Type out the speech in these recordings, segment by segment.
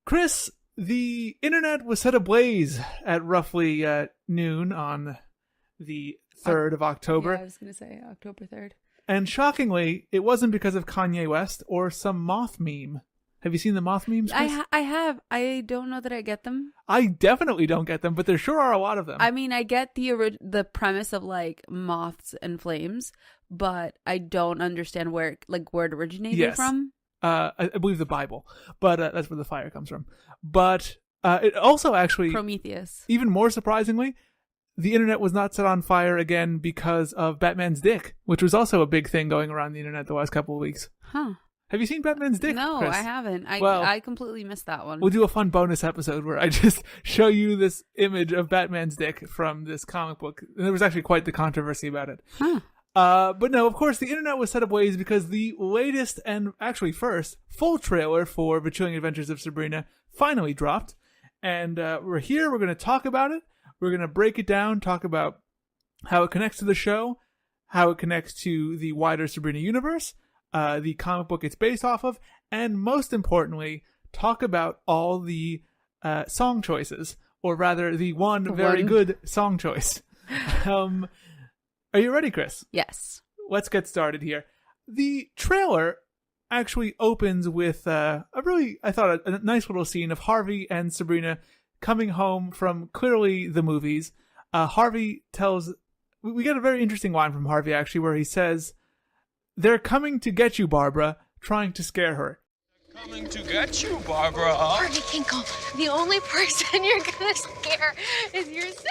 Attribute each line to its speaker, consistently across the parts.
Speaker 1: Chris, the internet was set ablaze at roughly noon on the 3rd of October.
Speaker 2: Yeah, I was going to say October 3rd.
Speaker 1: And shockingly, it wasn't because of Kanye West or some moth meme. Have you seen the moth memes, Chris?
Speaker 2: I have. I don't know that I get them.
Speaker 1: I definitely don't get them, but there sure are a lot of them.
Speaker 2: I mean, I get the premise of like moths and flames, but I don't understand where it originated from.
Speaker 1: I believe the Bible, but that's where the fire comes from. But it also actually...
Speaker 2: Prometheus.
Speaker 1: Even more surprisingly, the internet was not set on fire again because of Batman's dick, which was also a big thing going around the internet the last couple of weeks.
Speaker 2: Huh.
Speaker 1: Have you seen Batman's dick,
Speaker 2: No,
Speaker 1: Chris?
Speaker 2: I haven't. I completely missed that one.
Speaker 1: We'll do a fun bonus episode where I just show you this image of Batman's dick from this comic book. And there was actually quite the controversy about it.
Speaker 2: Huh.
Speaker 1: But no, of course, the internet was set ablaze because the latest and actually first full trailer for The Chilling Adventures of Sabrina finally dropped. And we're here. We're going to talk about it. We're going to break it down, talk about how it connects to the show, how it connects to the wider Sabrina universe, the comic book it's based off of, and most importantly, talk about all the song choices, or rather, the one very good song choice. Are you ready, Chris?
Speaker 2: Yes.
Speaker 1: Let's get started here. The trailer actually opens with a nice little scene of Harvey and Sabrina coming home from clearly the movies. Harvey tells... We get a very interesting line from Harvey, actually, where he says, "They're coming to get you, Barbara," trying to scare her.
Speaker 3: Coming to get you, Barbara.
Speaker 4: Harvey Kinkle, the only person you're gonna scare is yourself.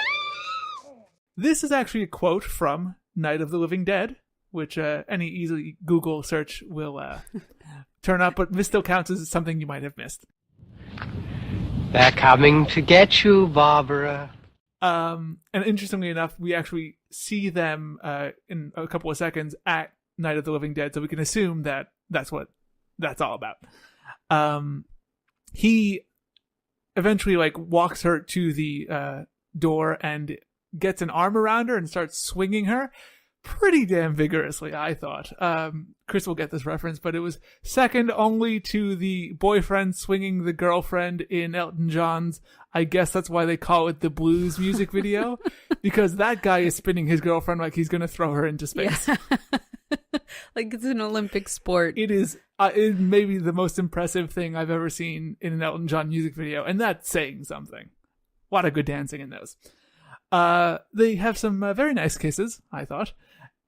Speaker 1: This is actually a quote from Night of the Living Dead, which any easy Google search will turn up, but this still counts as something you might have missed.
Speaker 5: They're coming to get you, Barbara.
Speaker 1: And interestingly enough, we actually see them in a couple of seconds at Night of the Living Dead, so we can assume that that's what that's all about. He eventually walks her to the door and gets an arm around her and starts swinging her pretty damn vigorously, I thought. Chris will get this reference, but it was second only to the boyfriend swinging the girlfriend in Elton John's, I guess that's why they call it the Blues music video, because that guy is spinning his girlfriend like he's going to throw her into space.
Speaker 2: Yeah. Like it's an Olympic sport.
Speaker 1: It is it may be the most impressive thing I've ever seen in an Elton John music video, and that's saying something. A lot of good dancing in those. They have some very nice kisses, I thought.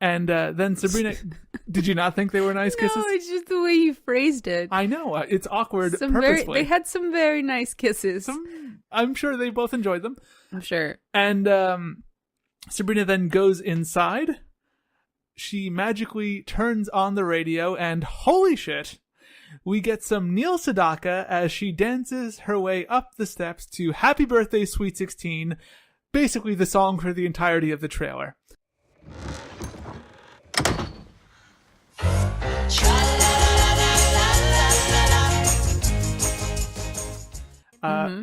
Speaker 1: And then Sabrina, did you not think they were nice kisses?
Speaker 2: No, it's just the way you phrased it.
Speaker 1: I know. It's awkward purposefully.
Speaker 2: They had some very nice kisses.
Speaker 1: I'm sure they both enjoyed them.
Speaker 2: I'm sure.
Speaker 1: And Sabrina then goes inside. She magically turns on the radio, and holy shit, we get some Neil Sedaka as she dances her way up the steps to Happy Birthday, Sweet 16, basically the song for the entirety of the trailer.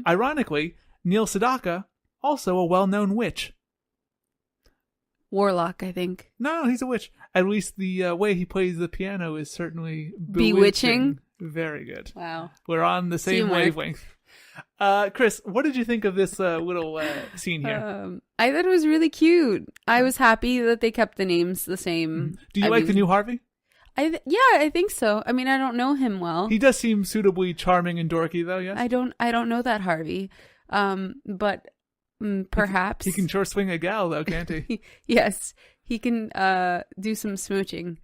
Speaker 1: Ironically, Neil Sedaka, also a well-known witch.
Speaker 2: Warlock, I think.
Speaker 1: No, he's a witch. At least the way he plays the piano is certainly
Speaker 2: bewitching.
Speaker 1: Very good.
Speaker 2: Wow.
Speaker 1: We're on the same wavelength. Chris, what did you think of this little scene here?
Speaker 2: I thought it was really cute. I was happy that they kept the names the same.
Speaker 1: Do you like the new Harvey?
Speaker 2: I think so. I mean, I don't know him well.
Speaker 1: He does seem suitably charming and dorky, though. Yes.
Speaker 2: I don't know that Harvey, but perhaps
Speaker 1: he can sure swing a gal, though, can't he?
Speaker 2: Yes, he can do some smooching.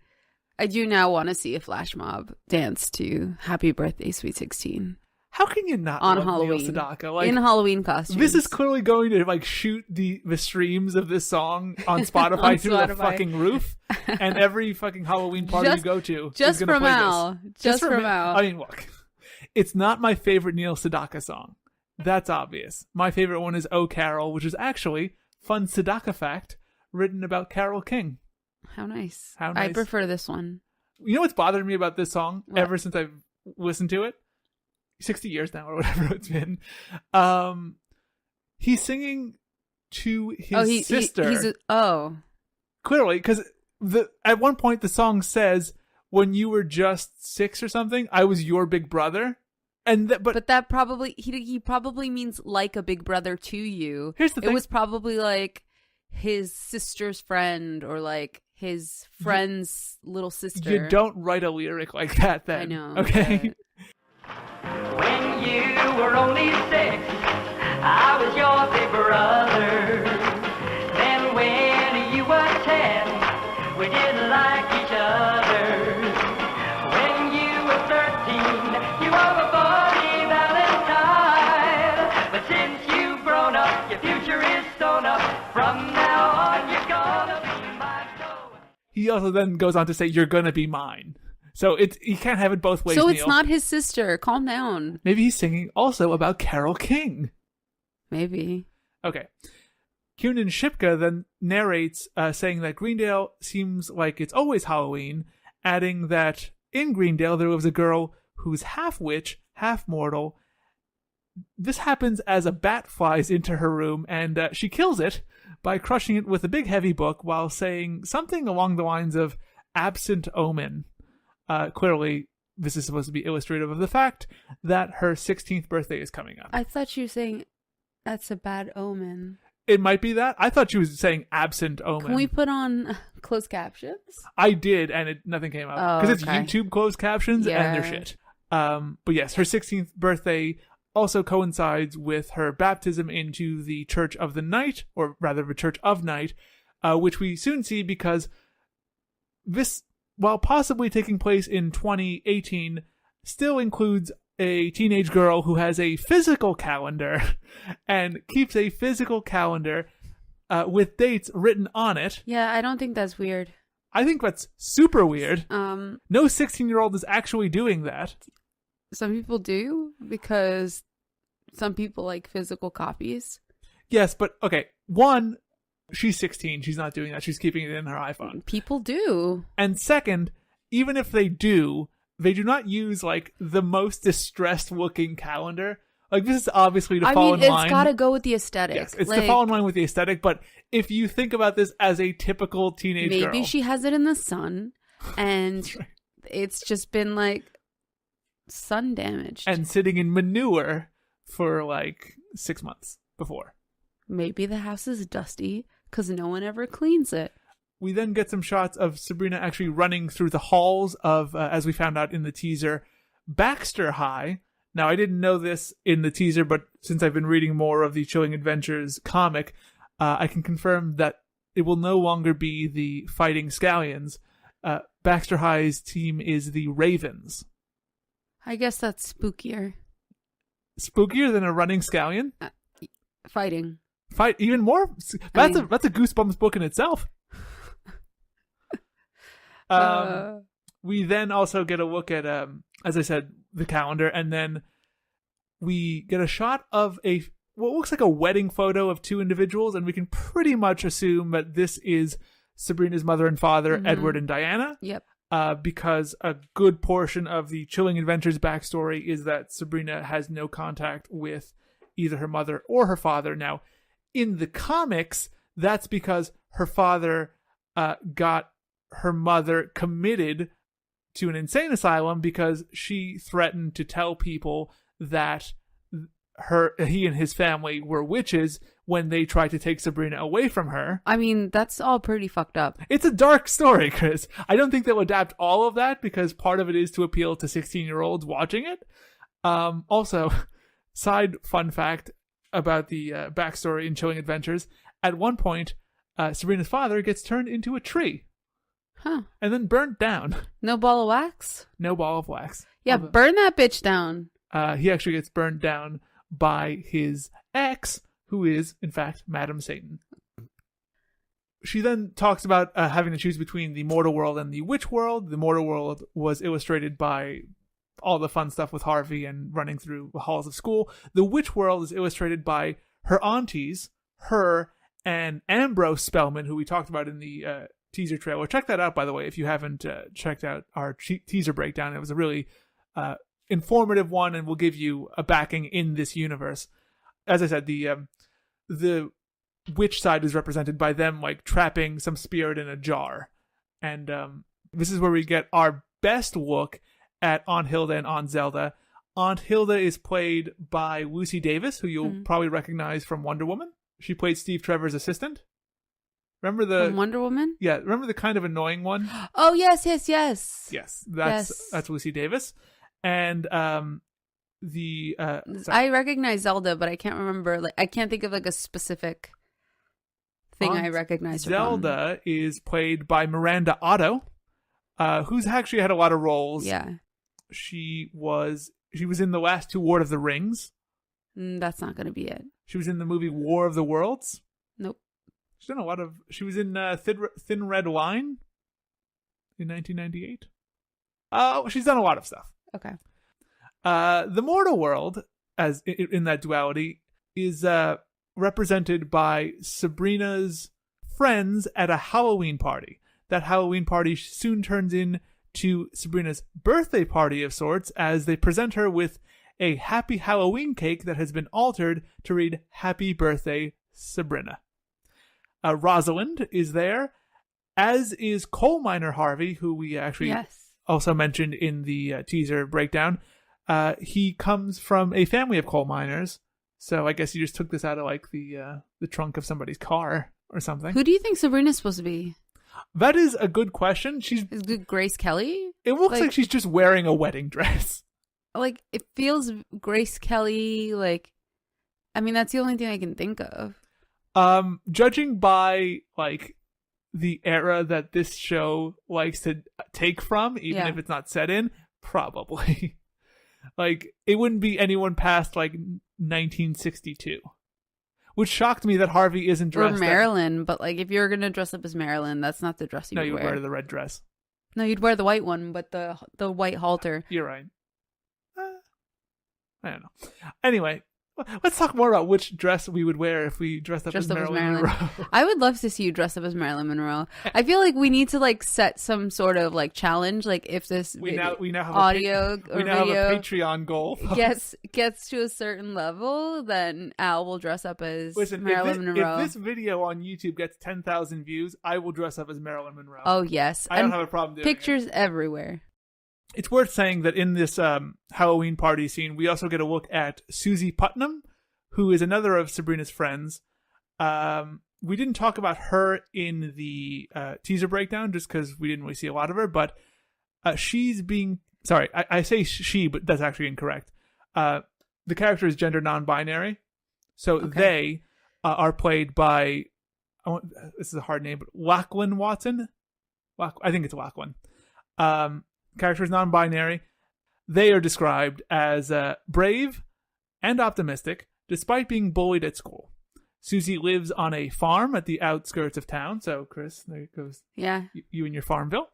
Speaker 2: I do now want to see a flash mob dance to "Happy Birthday, Sweet 16."
Speaker 1: How can you not
Speaker 2: on
Speaker 1: love
Speaker 2: Halloween?
Speaker 1: Neil Sedaka?
Speaker 2: In Halloween costumes.
Speaker 1: This is clearly going to shoot the streams of this song on Spotify through the fucking roof, and every fucking Halloween party you go to
Speaker 2: just
Speaker 1: is going to play
Speaker 2: Mal.
Speaker 1: this.
Speaker 2: Just for Mal.
Speaker 1: I mean, look, it's not my favorite Neil Sedaka song. That's obvious. My favorite one is "Oh Carol," which is actually fun Sedaka fact written about Carole King.
Speaker 2: How nice.
Speaker 1: How nice.
Speaker 2: I prefer this one.
Speaker 1: You know what's bothered me about this song
Speaker 2: What?
Speaker 1: ever since I've listened to it? 60 years now or whatever it's been. He's singing to his sister. Clearly, because at one point the song says, "When you were just 6 or something, I was your big brother."
Speaker 2: But that probably he probably means like a big brother to you.
Speaker 1: Here's the thing.
Speaker 2: It was probably like his sister's friend or like his friend's little sister.
Speaker 1: You don't write a lyric like that then.
Speaker 2: I know.
Speaker 1: Okay?
Speaker 6: When you were only 6, I was your big brother. Then when you were 10, we didn't like each other. When you were 13, you were a funny Valentine. But since you've grown up, your future is sewn up. From now on, you're gonna be my soul.
Speaker 1: He also then goes on to say, "You're gonna be mine." So you can't have it both ways.
Speaker 2: So it's
Speaker 1: Neil.
Speaker 2: not his sister. Calm down.
Speaker 1: Maybe he's singing also about Carole King.
Speaker 2: Maybe.
Speaker 1: Okay. Kiernan Shipka then narrates saying that Greendale seems like it's always Halloween, adding that in Greendale there was a girl who's half witch, half mortal. This happens as a bat flies into her room, and she kills it by crushing it with a big heavy book while saying something along the lines of absent omen. Clearly, this is supposed to be illustrative of the fact that her 16th birthday is coming up.
Speaker 2: I thought you were saying that's a bad omen.
Speaker 1: It might be that. I thought she was saying absent omen.
Speaker 2: Can we put on closed captions?
Speaker 1: I did, and nothing came up. Because
Speaker 2: okay.
Speaker 1: it's YouTube closed captions, and they're shit. But yes, her 16th birthday also coincides with her baptism into the Church of the Night, or rather the Church of Night, which we soon see because this, while possibly taking place in 2018, still includes a teenage girl who has a physical calendar and keeps a physical calendar with dates written on it.
Speaker 2: Yeah, I don't think that's weird.
Speaker 1: I think that's super weird.
Speaker 2: No
Speaker 1: 16-year-old is actually doing that.
Speaker 2: Some people do because some people like physical copies.
Speaker 1: Yes, but okay. One, she's 16. She's not doing that. She's keeping it in her iPhone.
Speaker 2: People do.
Speaker 1: And second, even if they do not use like the most distressed looking calendar. Like this is obviously to fall in line.
Speaker 2: It's got to go with the aesthetic.
Speaker 1: Yes, it's to fall in line with the aesthetic. But if you think about this as a typical teenage girl,
Speaker 2: maybe she has it in the sun, and it's just been like sun damaged
Speaker 1: and sitting in manure for like 6 months before.
Speaker 2: Maybe the house is dusty because no one ever cleans it.
Speaker 1: We then get some shots of Sabrina actually running through the halls of, as we found out in the teaser, Baxter High. Now, I didn't know this in the teaser, but since I've been reading more of the Chilling Adventures comic, I can confirm that it will no longer be the Fighting Scallions. Baxter High's team is the Ravens.
Speaker 2: I guess that's spookier.
Speaker 1: Spookier than a running scallion?
Speaker 2: Fighting.
Speaker 1: Fight even more? That's a Goosebumps book in itself. We then also get a look at, as I said, the calendar, and then we get a shot of what looks like a wedding photo of two individuals, and we can pretty much assume that this is Sabrina's mother and father, Edward and Diana.
Speaker 2: Yep.
Speaker 1: Because a good portion of the Chilling Adventures backstory is that Sabrina has no contact with either her mother or her father. Now, in the comics, that's because her father got her mother committed to an insane asylum because she threatened to tell people that he and his family were witches when they tried to take Sabrina away from her.
Speaker 2: I mean, that's all pretty fucked up.
Speaker 1: It's a dark story, Chris. I don't think they'll adapt all of that because part of it is to appeal to 16-year-olds watching it. Also, side fun fact about the backstory in Chilling Adventures, at one point, Sabrina's father gets turned into a tree.
Speaker 2: Huh.
Speaker 1: And then burnt down.
Speaker 2: No ball of wax?
Speaker 1: No ball of wax.
Speaker 2: Yeah, burn that bitch down.
Speaker 1: He actually gets burned down by his ex, who is, in fact, Madam Satan. She then talks about having to choose between the mortal world and the witch world. The mortal world was illustrated by all the fun stuff with Harvey and running through the halls of school. The witch world is illustrated by her aunties, her and Ambrose Spellman, who we talked about in the teaser trailer. Check that out, by the way, if you haven't checked out our teaser breakdown. It was a really informative one and will give you a backing in this universe. As I said, the witch side is represented by them like trapping some spirit in a jar. And this is where we get our best look at Aunt Hilda and Aunt Zelda. Aunt Hilda is played by Lucy Davis, who you'll probably recognize from Wonder Woman. She played Steve Trevor's assistant. Remember
Speaker 2: From Wonder Woman?
Speaker 1: Yeah, remember the kind of annoying one?
Speaker 2: Oh, yes.
Speaker 1: Yes, that's Lucy Davis. And sorry.
Speaker 2: I recognize Zelda, but I can't remember. Like, I can't think of like a specific thing I recognize her from.
Speaker 1: Zelda is played by Miranda Otto, who's actually had a lot of roles.
Speaker 2: Yeah.
Speaker 1: She was in the last 2 Lord of the Rings.
Speaker 2: That's not going to be it.
Speaker 1: She was in the movie War of the Worlds.
Speaker 2: Nope.
Speaker 1: She's done a lot of. She was in Thin Red Line in 1998. She's done a lot of stuff.
Speaker 2: Okay.
Speaker 1: The mortal world, as in that duality, is represented by Sabrina's friends at a Halloween party. That Halloween party soon turns into Sabrina's birthday party of sorts, as they present her with a Happy Halloween cake that has been altered to read Happy Birthday, Sabrina. Rosalind is there, as is coal miner Harvey, who we actually also mentioned in the teaser breakdown. He comes from a family of coal miners, so I guess you just took this out of like the trunk of somebody's car or something.
Speaker 2: Who do you think Sabrina's supposed to be?
Speaker 1: That is a good question.
Speaker 2: Is it Grace Kelly?
Speaker 1: It looks like she's just wearing a wedding dress.
Speaker 2: Like, it feels Grace Kelly, like, I mean, that's the only thing I can think of.
Speaker 1: Judging by, like, the era that this show likes to take from, even if it's not set in, probably. Like, it wouldn't be anyone past, like, 1962. Which shocked me that Harvey isn't dressed
Speaker 2: Or Marilyn, but, like, if you're going to dress up as Marilyn, that's not the dress you would wear.
Speaker 1: No, you would wear the red dress.
Speaker 2: No, you'd wear the white one, but the white halter.
Speaker 1: You're right. I don't know. Anyway, let's talk more about which dress we would wear if we dressed up as Marilyn Monroe.
Speaker 2: I would love to see you dress up as Marilyn Monroe. I feel like we need to like set some sort of like challenge. Like if this
Speaker 1: we now have
Speaker 2: audio
Speaker 1: we now
Speaker 2: video
Speaker 1: have a Patreon goal.
Speaker 2: gets to a certain level, then Al will dress up as Marilyn Monroe.
Speaker 1: If this video on YouTube gets 10,000 views, I will dress up as Marilyn Monroe.
Speaker 2: Oh yes,
Speaker 1: I don't have a problem doing
Speaker 2: pictures everywhere.
Speaker 1: It's worth saying that in this Halloween party scene, we also get a look at Susie Putnam, who is another of Sabrina's friends. We didn't talk about her in the teaser breakdown just because we didn't really see a lot of her, but she's being... Sorry, I say she, but that's actually incorrect. The character is gender non-binary, so they are played by... this is a hard name, but Lachlan Watson? I think it's Lachlan. Character is non-binary. They are described as brave and optimistic, despite being bullied at school. Susie lives on a farm at the outskirts of town. So, Chris, there goes you and your Farmville.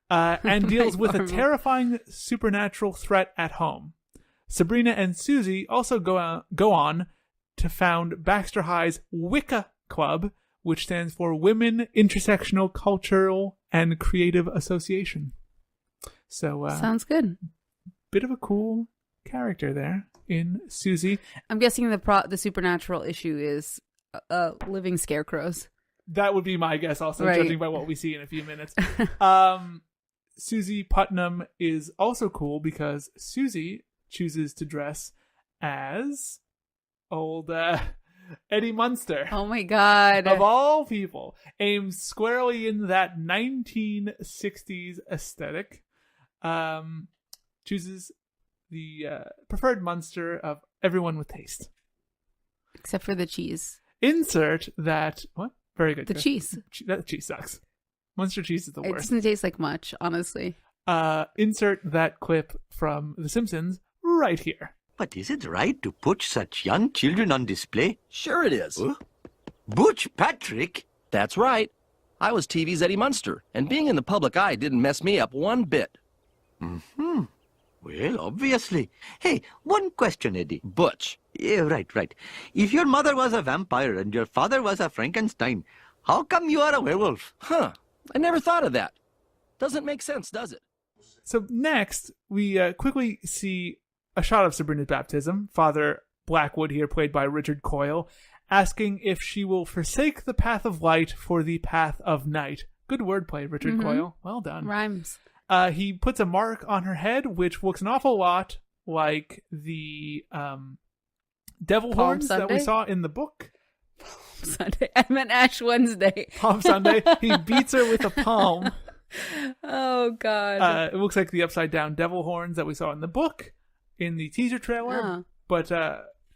Speaker 1: And deals with a terrifying supernatural threat at home. Sabrina and Susie also go on to found Baxter High's Wicca Club, which stands for Women Intersectional Cultural and Creative Association. So
Speaker 2: sounds good.
Speaker 1: Bit of a cool character there in Susie.
Speaker 2: I'm guessing the supernatural issue is living scarecrows.
Speaker 1: That would be my guess also, judging by what we see in a few minutes. Susie Putnam is also cool because Susie chooses to dress as old Eddie Munster.
Speaker 2: Oh my god.
Speaker 1: Of all people. Aimed squarely in that 1960s aesthetic. Chooses the preferred Munster of everyone with taste.
Speaker 2: Except for the cheese.
Speaker 1: Insert that... What? Very good.
Speaker 2: The cheese.
Speaker 1: That cheese sucks. Munster cheese is the worst.
Speaker 2: It doesn't taste like much, honestly.
Speaker 1: Insert that clip from The Simpsons right here.
Speaker 7: But is it right to put such young children on display?
Speaker 8: Sure it is.
Speaker 7: Huh? Butch Patrick?
Speaker 8: That's right. I was TV's Eddie Munster, and being in the public eye didn't mess me up one bit.
Speaker 7: Mm-hmm. Well, obviously. Hey, one question, Eddie.
Speaker 8: Butch.
Speaker 7: Yeah, right. If your mother was a vampire and your father was a Frankenstein, how come you are a werewolf?
Speaker 8: Huh. I never thought of that. Doesn't make sense, does it?
Speaker 1: So next, we quickly see a shot of Sabrina's baptism. Father Blackwood, here played by Richard Coyle, asking if she will forsake the path of light for the path of night. Good wordplay, Richard Coyle. Well done.
Speaker 2: Rhymes.
Speaker 1: He puts a mark on her head, which looks an awful lot like the devil
Speaker 2: Palm
Speaker 1: horns that we
Speaker 2: Sunday?
Speaker 1: saw in the book.
Speaker 2: Sunday. I meant Ash Wednesday.
Speaker 1: Palm Sunday. He beats her with a palm.
Speaker 2: Oh God.
Speaker 1: It looks like the upside down devil horns that we saw in the book, in the teaser trailer.
Speaker 2: Oh.
Speaker 1: But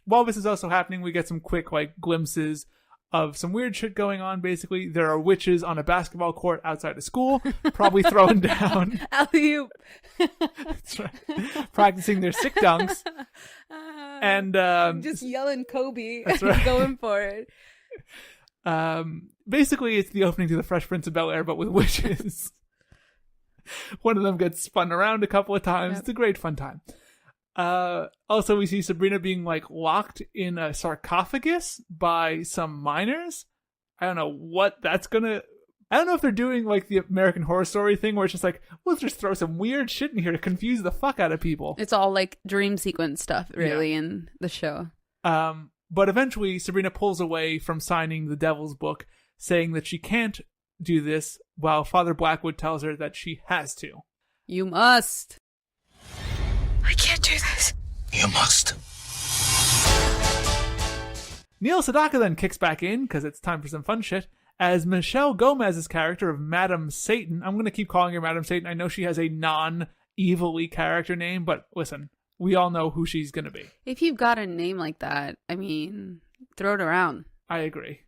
Speaker 1: while this is also happening, we get some quick like glimpses of some weird shit going on. Basically, there are witches on a basketball court outside of school, probably throwing down.
Speaker 2: Alley-oop.
Speaker 1: That's right. Practicing their sick dunks. And
Speaker 2: Just yelling Kobe.
Speaker 1: That's right.
Speaker 2: Going for it.
Speaker 1: Basically, it's the opening to the Fresh Prince of Bel-Air, but with witches. One of them gets spun around a couple of times.
Speaker 2: Yep.
Speaker 1: It's a great fun time. Also, we see Sabrina being like locked in a sarcophagus by some miners. I don't know what that's gonna. I don't know if they're doing like the American Horror Story thing where it's just like, let's just throw some weird shit in here to confuse the fuck out of people.
Speaker 2: It's all like dream sequence stuff, really, in the show.
Speaker 1: But eventually, Sabrina pulls away from signing the Devil's Book, saying that she can't do this, while Father Blackwood tells her that she has to.
Speaker 2: You must.
Speaker 4: I can't do this.
Speaker 3: You must.
Speaker 1: Neil Sedaka then kicks back in, because it's time for some fun shit, as Michelle Gomez's character of Madame Satan. I'm going to keep calling her Madame Satan. I know she has a non-evilly character name, but listen, we all know who she's going to be.
Speaker 2: If you've got a name like that, I mean, throw it around.
Speaker 1: I agree.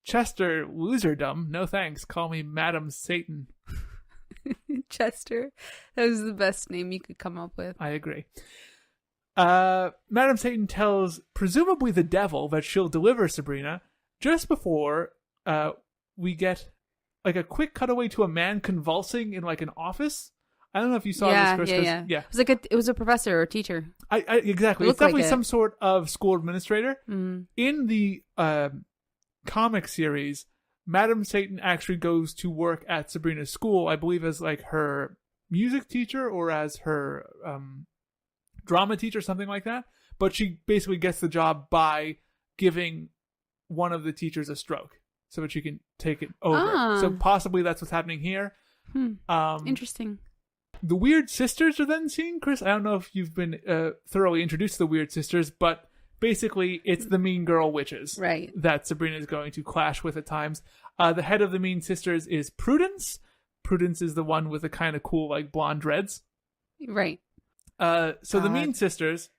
Speaker 1: Chester Loserdom, no thanks. Call me Madame Satan.
Speaker 2: Chester. That was the best name you could come up with.
Speaker 1: I agree. Madame Satan tells presumably the devil that she'll deliver Sabrina just before we get like a quick cutaway to a man convulsing in like an office. I don't know if you saw this, Chris.
Speaker 2: Yeah. It was like it was a professor or teacher.
Speaker 1: Exactly. It's definitely some sort of school administrator.
Speaker 2: Mm.
Speaker 1: In the comic series, Madame Satan actually goes to work at Sabrina's school, I believe as like her music teacher or as her drama teacher, something like that. But she basically gets the job by giving one of the teachers a stroke so that she can take it over. So possibly that's what's happening here.
Speaker 2: Interesting.
Speaker 1: The Weird Sisters are then seen. Chris, I don't know if you've been thoroughly introduced to the Weird Sisters, but basically it's the Mean Girl witches,
Speaker 2: right,
Speaker 1: that Sabrina is going to clash with at times. The head of the Mean Sisters is Prudence. Prudence is the one with the kind of cool like blonde dreads.
Speaker 2: Right.
Speaker 1: So the Weird Sisters,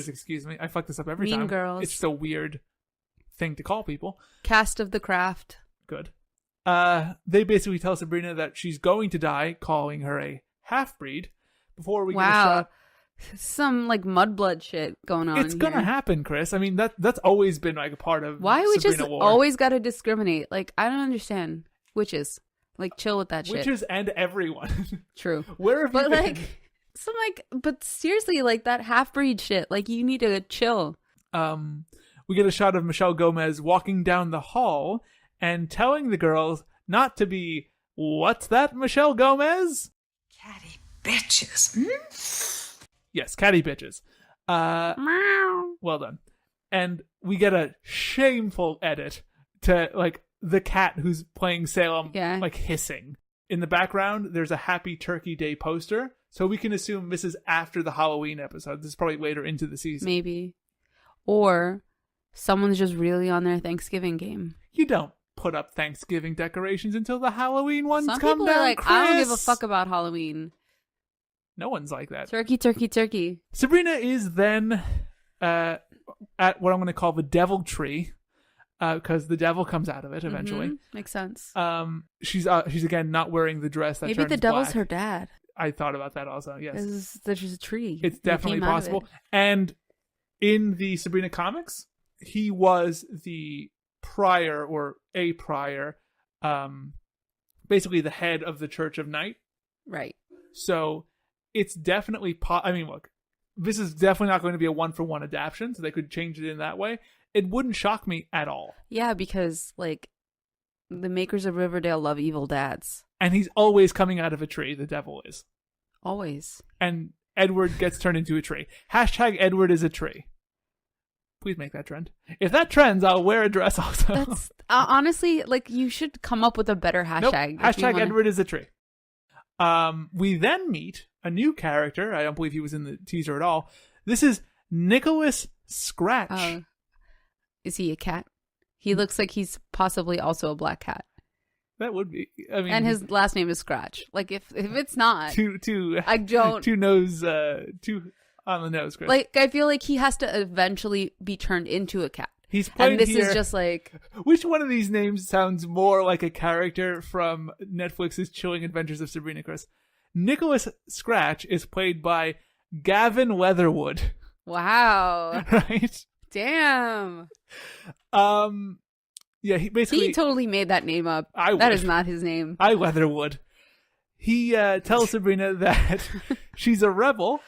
Speaker 1: excuse me. I fuck this up every time.
Speaker 2: Mean Girls.
Speaker 1: It's just a weird thing to call people.
Speaker 2: Cast of the Craft.
Speaker 1: Good. They basically tell Sabrina that she's going to die, calling her a half-breed, before we get a shot.
Speaker 2: Some like mudblood shit going on.
Speaker 1: It's gonna happen, Chris. I mean, that's always been like a part of
Speaker 2: Why we
Speaker 1: Sabrina
Speaker 2: just
Speaker 1: lore.
Speaker 2: always gotta discriminate? Like, I don't understand. Witches. Like, chill with that shit.
Speaker 1: Witches and everyone.
Speaker 2: True.
Speaker 1: Where have you been?
Speaker 2: Like, so like, but seriously, like that half-breed shit, like you need to chill.
Speaker 1: We get a shot of Michelle Gomez walking down the hall and telling the girls not to be, what's that, Michelle Gomez?
Speaker 9: Catty bitches.
Speaker 1: Yes, catty bitches. Well done. And we get a shameful edit to like the cat who's playing Salem, like hissing. In the background, there's a Happy Turkey Day poster. So we can assume this is after the Halloween episode. This is probably later into the season.
Speaker 2: Maybe. Or someone's just really on their Thanksgiving game.
Speaker 1: You don't put up Thanksgiving decorations until the Halloween ones
Speaker 2: Some
Speaker 1: come
Speaker 2: people
Speaker 1: down,
Speaker 2: are like,
Speaker 1: Chris.
Speaker 2: I don't give a fuck about Halloween.
Speaker 1: No one's like that.
Speaker 2: Turkey, turkey, turkey.
Speaker 1: Sabrina is then at what I'm going to call the devil tree, because the devil comes out of it eventually.
Speaker 2: Makes sense.
Speaker 1: She's again not wearing the dress that
Speaker 2: Maybe
Speaker 1: turns
Speaker 2: the devil's
Speaker 1: black.
Speaker 2: her dad.
Speaker 1: I thought about that also. Yes,
Speaker 2: there's a tree.
Speaker 1: It's definitely possible. And in the Sabrina comics, he was the prior or a prior, basically the head of the Church of Night.
Speaker 2: Right.
Speaker 1: So it's definitely I mean, look, this is definitely not going to be a one-for-one adaptation, so they could change it in that way. It wouldn't shock me at all.
Speaker 2: Yeah, because like the makers of Riverdale love evil dads.
Speaker 1: And he's always coming out of a tree, the devil is.
Speaker 2: Always.
Speaker 1: And Edward gets turned into a tree. Hashtag Edward is a tree. Please make that trend. If that trends, I'll wear a dress also.
Speaker 2: That's honestly, like, you should come up with a better hashtag.
Speaker 1: Nope. Hashtag Edward is a tree. We then meet a new character. I don't believe he was in the teaser at all. This is Nicholas Scratch.
Speaker 2: Is he a cat? He looks like he's possibly also a black cat.
Speaker 1: That would be. I mean,
Speaker 2: and his last name is Scratch. Like if it's not,
Speaker 1: two
Speaker 2: I don't.
Speaker 1: Two on the nose, Chris.
Speaker 2: Like I feel like he has to eventually be turned into a cat.
Speaker 1: He's played
Speaker 2: and this
Speaker 1: here.
Speaker 2: is just like,
Speaker 1: which one of these names sounds more like a character from Netflix's Chilling Adventures of Sabrina, Chris? Nicholas Scratch is played by Gavin Leatherwood.
Speaker 2: Wow.
Speaker 1: Right?
Speaker 2: Damn.
Speaker 1: Yeah, he
Speaker 2: totally made that name up. That is not his name.
Speaker 1: I Leatherwood. He tells Sabrina that she's a rebel,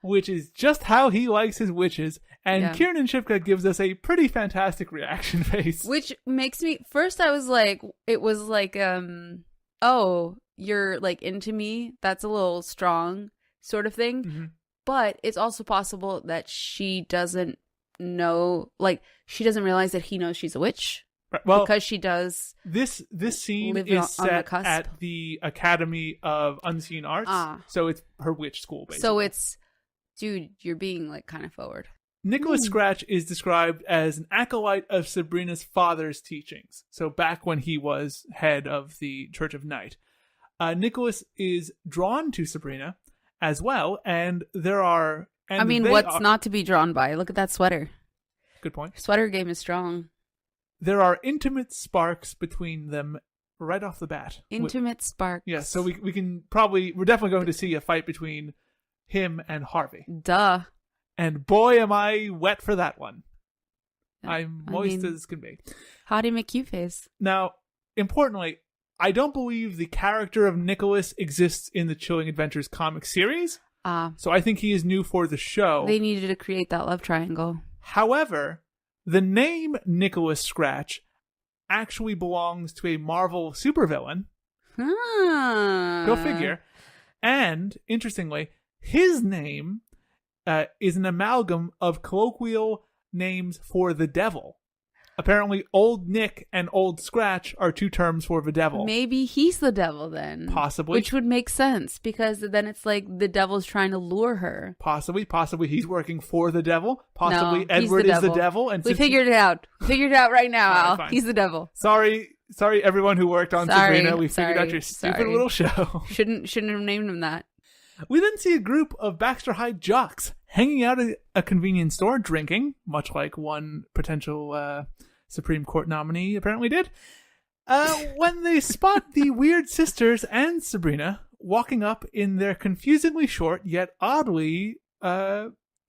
Speaker 1: which is just how he likes his witches. And Kiernan Shipka gives us a pretty fantastic reaction face.
Speaker 2: Which makes me, first I was like, it was like, oh, you're like into me. That's a little strong sort of thing. Mm-hmm. But it's also possible that she doesn't know, like, she doesn't realize that he knows she's a witch.
Speaker 1: Right. Well,
Speaker 2: because she does.
Speaker 1: This scene is set at the Academy of Unseen Arts. So it's her witch school, basically.
Speaker 2: So it's, dude, you're being like kind of forward.
Speaker 1: Nicholas Scratch is described as an acolyte of Sabrina's father's teachings. So back when he was head of the Church of Night. Nicholas is drawn to Sabrina as well, and there are... And
Speaker 2: I mean, what's not to be drawn by? Look at that sweater.
Speaker 1: Good point.
Speaker 2: Sweater game is strong.
Speaker 1: There are intimate sparks between them right off the bat.
Speaker 2: Intimate sparks.
Speaker 1: Yeah, so we're definitely going to see a fight between him and Harvey.
Speaker 2: Duh.
Speaker 1: And boy, am I wet for that one. I'm moist as can be.
Speaker 2: Howdy McCue face.
Speaker 1: Now, importantly, I don't believe the character of Nicholas exists in the Chilling Adventures comic series. So I think he is new for the show.
Speaker 2: They needed to create that love triangle.
Speaker 1: However, the name Nicholas Scratch actually belongs to a Marvel supervillain. Go figure. And, interestingly, his name is an amalgam of colloquial names for the devil. Apparently, Old Nick and Old Scratch are two terms for the devil.
Speaker 2: Maybe he's the devil then.
Speaker 1: Possibly.
Speaker 2: Which would make sense, because then it's like the devil's trying to lure her.
Speaker 1: Possibly he's working for the devil. Possibly Edward is the devil. And
Speaker 2: we figured it out. Figured it out right now, Al. Fine. He's the devil.
Speaker 1: Sorry everyone who worked on Sabrina. We figured out your stupid little show.
Speaker 2: Shouldn't have named him that.
Speaker 1: We then see a group of Baxter High jocks hanging out at a convenience store drinking, much like one potential Supreme Court nominee apparently did, when they spot the Weird Sisters and Sabrina walking up in their confusingly short yet oddly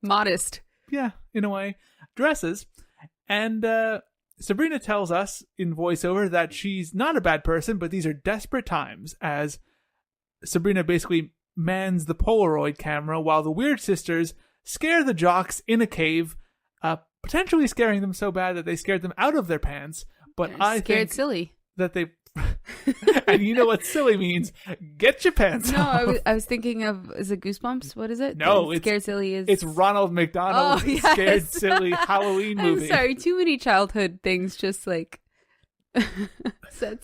Speaker 2: modest,
Speaker 1: yeah, in a way, dresses. And Sabrina tells us in voiceover that she's not a bad person, but these are desperate times, as Sabrina basically mans the Polaroid camera while the Weird Sisters scare the jocks in a cave, potentially scaring them so bad that they scared them out of their pants. But I think
Speaker 2: silly
Speaker 1: that they and you know what silly means? Get your pants off.
Speaker 2: No, I was thinking of, is it Goosebumps? What is it?
Speaker 1: No,
Speaker 2: Scared Silly is...
Speaker 1: It's Ronald McDonald's Scared Silly Halloween movie.
Speaker 2: I'm sorry, too many childhood things just like set.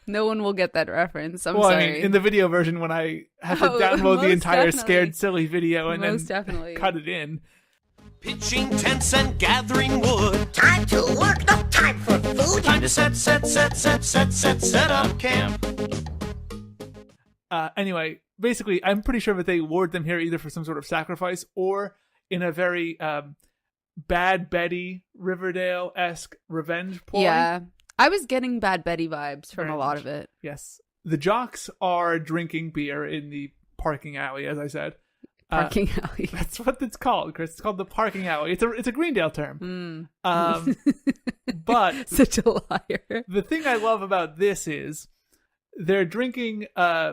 Speaker 2: No one will get that reference. I'm sorry. I mean,
Speaker 1: in the video version, when I have to download the entire Scared Silly video and
Speaker 2: then
Speaker 1: cut it in.
Speaker 3: Pitching tents and gathering wood.
Speaker 9: Time to work, no time for food.
Speaker 3: Time to set up camp.
Speaker 1: Anyway, basically, I'm pretty sure that they lured them here either for some sort of sacrifice or in a very Bad Betty, Riverdale-esque revenge ploy.
Speaker 2: Yeah. I was getting Bad Betty vibes from a lot of it.
Speaker 1: Yes. The jocks are drinking beer in the parking alley, as I said.
Speaker 2: Parking alley.
Speaker 1: That's what it's called, Chris. It's called the parking alley. It's a Greendale term. But
Speaker 2: such a liar.
Speaker 1: The thing I love about this is they're drinking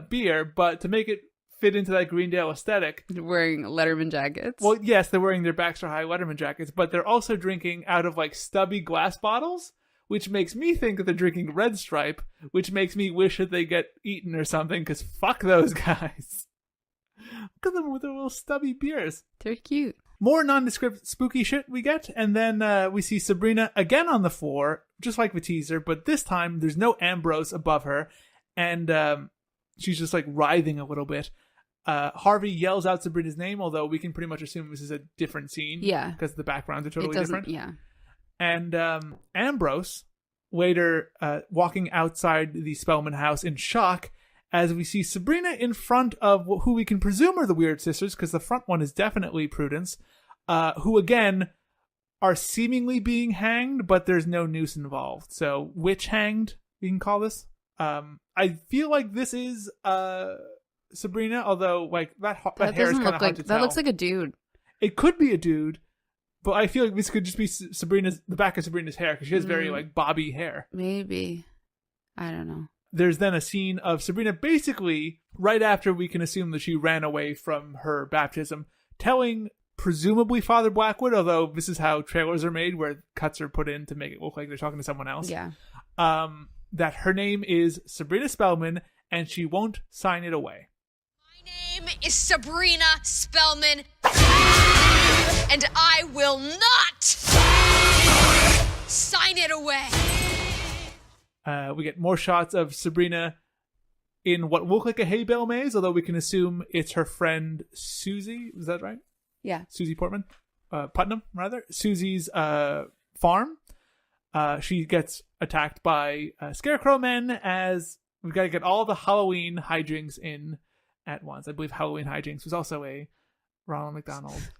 Speaker 1: beer, but to make it fit into that Greendale aesthetic,
Speaker 2: they're wearing Letterman jackets.
Speaker 1: Well, yes, they're wearing their Baxter High Letterman jackets, but they're also drinking out of like stubby glass bottles, which makes me think that they're drinking Red Stripe, which makes me wish that they get eaten or something, because fuck those guys. Look at them with their little stubby beers.
Speaker 2: They're cute.
Speaker 1: More nondescript spooky shit we get, and then we see Sabrina again on the floor, just like the teaser, but this time there's no Ambrose above her, and she's just like writhing a little bit. Harvey yells out Sabrina's name, although we can pretty much assume this is a different scene.
Speaker 2: Yeah.
Speaker 1: Because the backgrounds are totally
Speaker 2: It doesn't.
Speaker 1: different.
Speaker 2: Yeah.
Speaker 1: And Ambrose, later walking outside the Spellman house in shock, as we see Sabrina in front of who we can presume are the Weird Sisters, because the front one is definitely Prudence, who again are seemingly being hanged, but there's no noose involved. So witch hanged, we can call this. I feel like this is Sabrina, although like that hair is kind of hard to tell.
Speaker 2: That looks like a dude.
Speaker 1: It could be a dude, but I feel like this could just be the back of Sabrina's hair, because she has very like bobby hair.
Speaker 2: Maybe. I don't know.
Speaker 1: There's then a scene of Sabrina basically right after we can assume that she ran away from her baptism, telling presumably Father Blackwood, although this is how trailers are made, where cuts are put in to make it look like they're talking to someone else.
Speaker 2: Yeah.
Speaker 1: That her name is Sabrina Spellman and she won't sign it away.
Speaker 4: My name is Sabrina Spellman, and I will not sign it away.
Speaker 1: We get more shots of Sabrina in what look like a hay bale maze, although we can assume it's her friend Susie. Is that right?
Speaker 2: Yeah.
Speaker 1: Susie Putnam, rather. Susie's farm. She gets attacked by Scarecrow men, as we've got to get all the Halloween hijinks in at once. I believe Halloween hijinks was also a Ronald McDonald.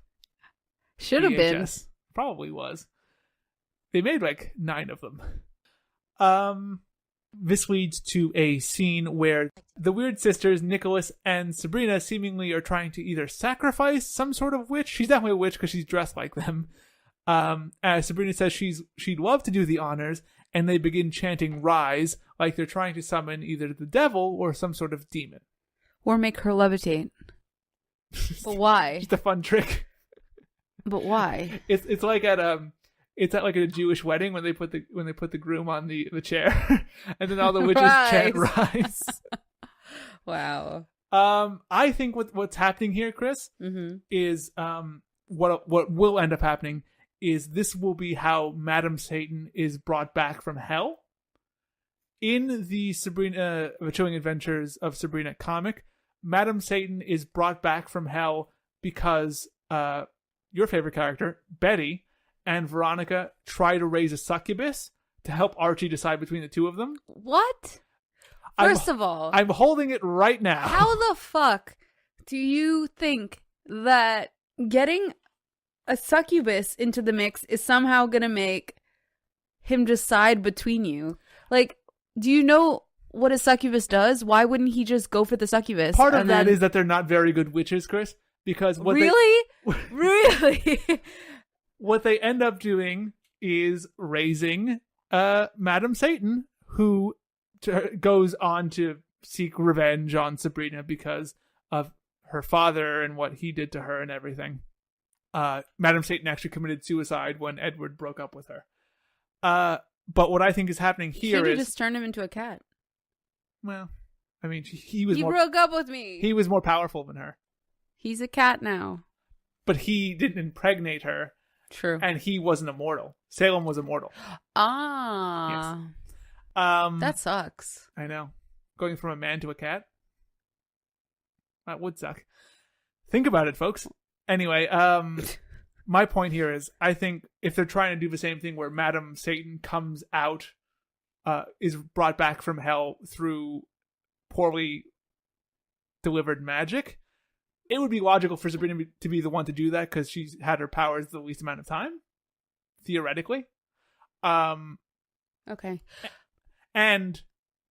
Speaker 2: Should have been.
Speaker 1: Probably was. They made like 9 of them. This leads to a scene where the Weird Sisters, Nicholas and Sabrina, seemingly are trying to either sacrifice some sort of witch. She's definitely a witch because she's dressed like them. As Sabrina says she'd love to do the honors, and they begin chanting "Rise" like they're trying to summon either the devil or some sort of demon.
Speaker 2: Or make her levitate. But why?
Speaker 1: Just a fun trick.
Speaker 2: But why?
Speaker 1: It's like at like a Jewish wedding when they put the groom on the chair, and then all the witches chant "Rise."
Speaker 2: Wow.
Speaker 1: I think what's happening here, Chris, is what will end up happening is this will be how Madam Satan is brought back from hell. In the Sabrina, The Chilling Adventures of Sabrina comic, Madam Satan is brought back from hell because your favorite character, Betty, and Veronica try to raise a succubus to help Archie decide between the two of them.
Speaker 2: What? First of all,
Speaker 1: I'm holding it right now.
Speaker 2: How the fuck do you think that getting a succubus into the mix is somehow gonna make him decide between you? Like, do you know what a succubus does? Why wouldn't he just go for the succubus?
Speaker 1: Part of that is that they're not very good witches, Chris, because
Speaker 2: really?
Speaker 1: What they end up doing is raising Madam Satan, who goes on to seek revenge on Sabrina because of her father and what he did to her and everything. Madam Satan actually committed suicide when Edward broke up with her. But what I think is happening here is
Speaker 2: just turn him into a cat.
Speaker 1: Well, I mean, he
Speaker 2: broke up with me.
Speaker 1: He was more powerful than her.
Speaker 2: He's a cat now.
Speaker 1: But he didn't impregnate her.
Speaker 2: True.
Speaker 1: And he wasn't immortal. Salem was immortal.
Speaker 2: Ah.
Speaker 1: Yes.
Speaker 2: That sucks.
Speaker 1: I know. Going from a man to a cat? That would suck. Think about it, folks. Anyway, my point here is, I think if they're trying to do the same thing where Madam Satan comes out, is brought back from hell through poorly delivered magic, it would be logical for Sabrina to be the one to do that because she's had her powers the least amount of time, theoretically.
Speaker 2: Okay.
Speaker 1: And a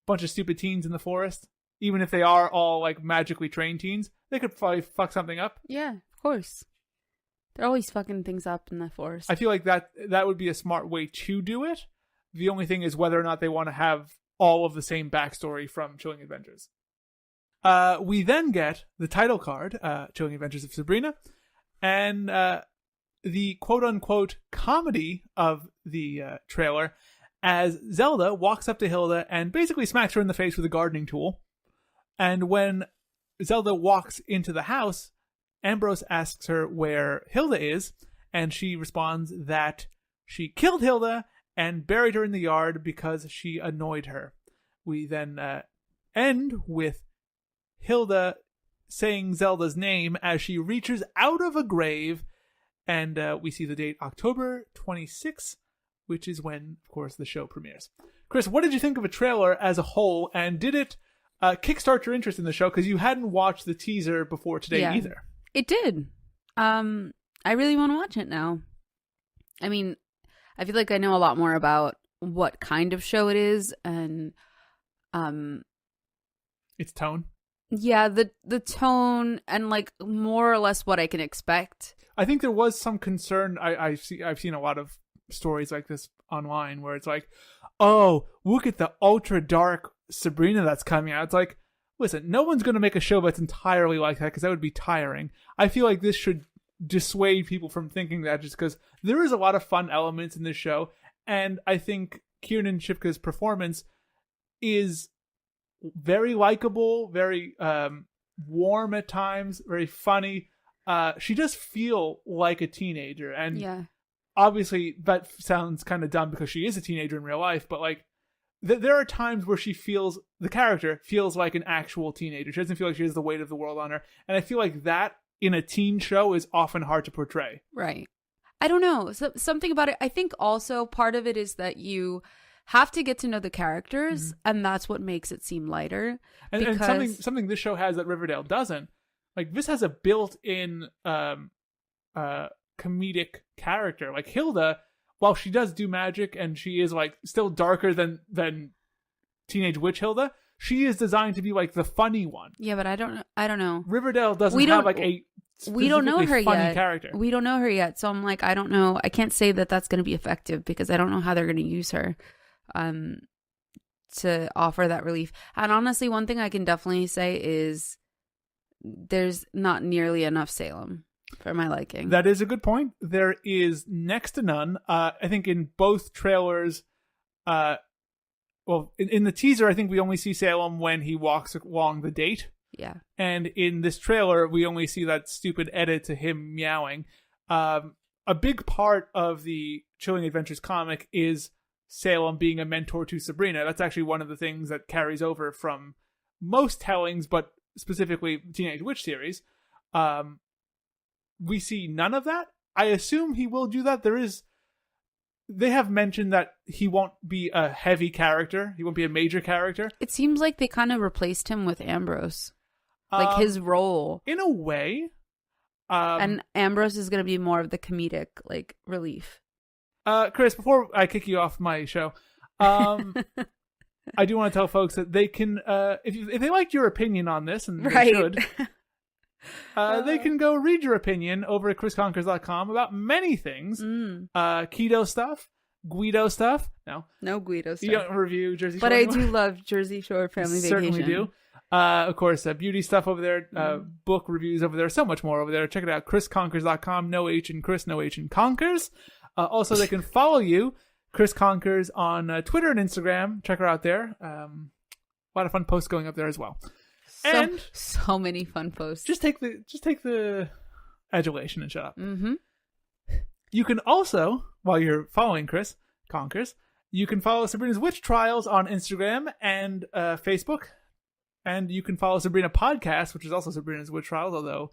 Speaker 1: bunch of stupid teens in the forest, even if they are all like magically trained teens, they could probably fuck something up.
Speaker 2: Yeah, of course. They're always fucking things up in the forest.
Speaker 1: I feel like that would be a smart way to do it. The only thing is whether or not they want to have all of the same backstory from Chilling Adventures. We then get the title card, Chilling Adventures of Sabrina, and the quote-unquote comedy of the trailer as Zelda walks up to Hilda and basically smacks her in the face with a gardening tool. And when Zelda walks into the house, Ambrose asks her where Hilda is, and she responds that she killed Hilda and buried her in the yard because she annoyed her. We then end with Hilda saying Zelda's name as she reaches out of a grave, and we see the date October 26th, which is when, of course, the show premieres. Chris, what did you think of a trailer as a whole, and did it kickstart your interest in the show? Because you hadn't watched the teaser before today either.
Speaker 2: It did. I really want to watch it now. I mean, I feel like I know a lot more about what kind of show it is, and
Speaker 1: its tone.
Speaker 2: Yeah, the tone and like more or less what I can expect.
Speaker 1: I think there was some concern. I've seen a lot of stories like this online where it's like, oh, look at the ultra dark Sabrina that's coming out. It's like, listen, no one's going to make a show that's entirely like that because that would be tiring. I feel like this should dissuade people from thinking that, just because there is a lot of fun elements in this show, and I think Kiernan Shipka's performance is very likable, very warm at times, very funny. She does feel like a teenager, and obviously that sounds kind of dumb because she is a teenager in real life, but like there are times where the character feels like an actual teenager. She doesn't feel like she has the weight of the world on her, and I feel like that in a teen show is often hard to portray.
Speaker 2: Right. I don't know. Something about it. I think also part of it is that you have to get to know the characters, and that's what makes it seem lighter.
Speaker 1: And something this show has that Riverdale doesn't. Like, this has a built-in comedic character. Like, Hilda, while she does do magic and she is like still darker than Teenage Witch Hilda, she is designed to be like the funny one.
Speaker 2: Yeah, but I don't know.
Speaker 1: Riverdale doesn't have like a
Speaker 2: we don't know her
Speaker 1: funny
Speaker 2: yet.
Speaker 1: character.
Speaker 2: We don't know her yet, so I'm like, I don't know. I can't say that that's going to be effective because I don't know how they're going to use her to offer that relief. And honestly, one thing I can definitely say is there's not nearly enough Salem for my liking.
Speaker 1: That is a good point. There is next to none. I think in both trailers, in the teaser, I think we only see Salem when he walks along the date.
Speaker 2: Yeah.
Speaker 1: And in this trailer, we only see that stupid edit to him meowing. A big part of the Chilling Adventures comic is Salem being a mentor to Sabrina. That's actually one of the things that carries over from most tellings, but specifically Teenage Witch series. We see none of that. I assume he will do that. They have mentioned that he won't be a heavy character. He won't be a major character.
Speaker 2: It seems like they kind of replaced him with Ambrose. Like his role.
Speaker 1: In a way.
Speaker 2: And Ambrose is going to be more of the comedic, like, relief.
Speaker 1: Chris, before I kick you off my show, I do want to tell folks that they can, if they liked your opinion on this, and they should, they can go read your opinion over at chrisconkers.com about many things. Keto stuff, Guido stuff. No
Speaker 2: Guido stuff.
Speaker 1: You don't review Jersey Shore
Speaker 2: But
Speaker 1: anymore?
Speaker 2: I do love Jersey Shore Family Vacation.
Speaker 1: Certainly do. Of course, beauty stuff over there, book reviews over there, so much more over there. Check it out, chrisconkers.com. No H in Chris, no H in Conkers. Also, they can follow you, Chris Conkers, on Twitter and Instagram. Check her out there. A lot of fun posts going up there as well.
Speaker 2: So many fun posts.
Speaker 1: Just take the adulation and shut up. You can also, while you're following Chris Conkers, you can follow Sabrina's Witch Trials on Instagram and Facebook. And you can follow Sabrina Podcast, which is also Sabrina's Witch Trials, although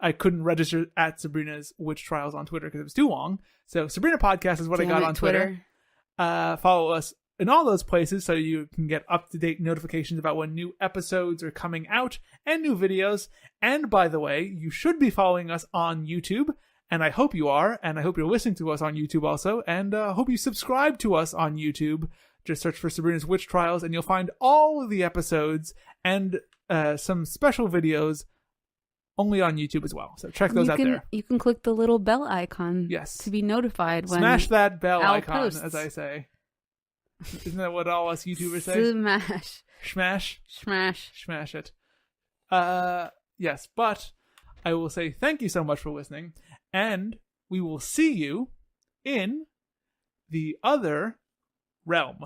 Speaker 1: I couldn't register at Sabrina's Witch Trials on Twitter because it was too long. So Sabrina Podcast is what I got on Twitter. Follow us in all those places so you can get up-to-date notifications about when new episodes are coming out and new videos. And by the way, you should be following us on YouTube, and I hope you are, and I hope you're listening to us on YouTube also, and I hope you subscribe to us on YouTube. Just search for Sabrina's Witch Trials, and you'll find all of the episodes and some special videos only on YouTube as well. So check those out there.
Speaker 2: You can click the little bell icon to be notified when
Speaker 1: Smash that bell icon,
Speaker 2: posts.
Speaker 1: as I say. Isn't that what all us YouTubers say?
Speaker 2: Smash.
Speaker 1: Smash?
Speaker 2: Smash.
Speaker 1: Smash it. Yes, but I will say thank you so much for listening, and we will see you in the other realm.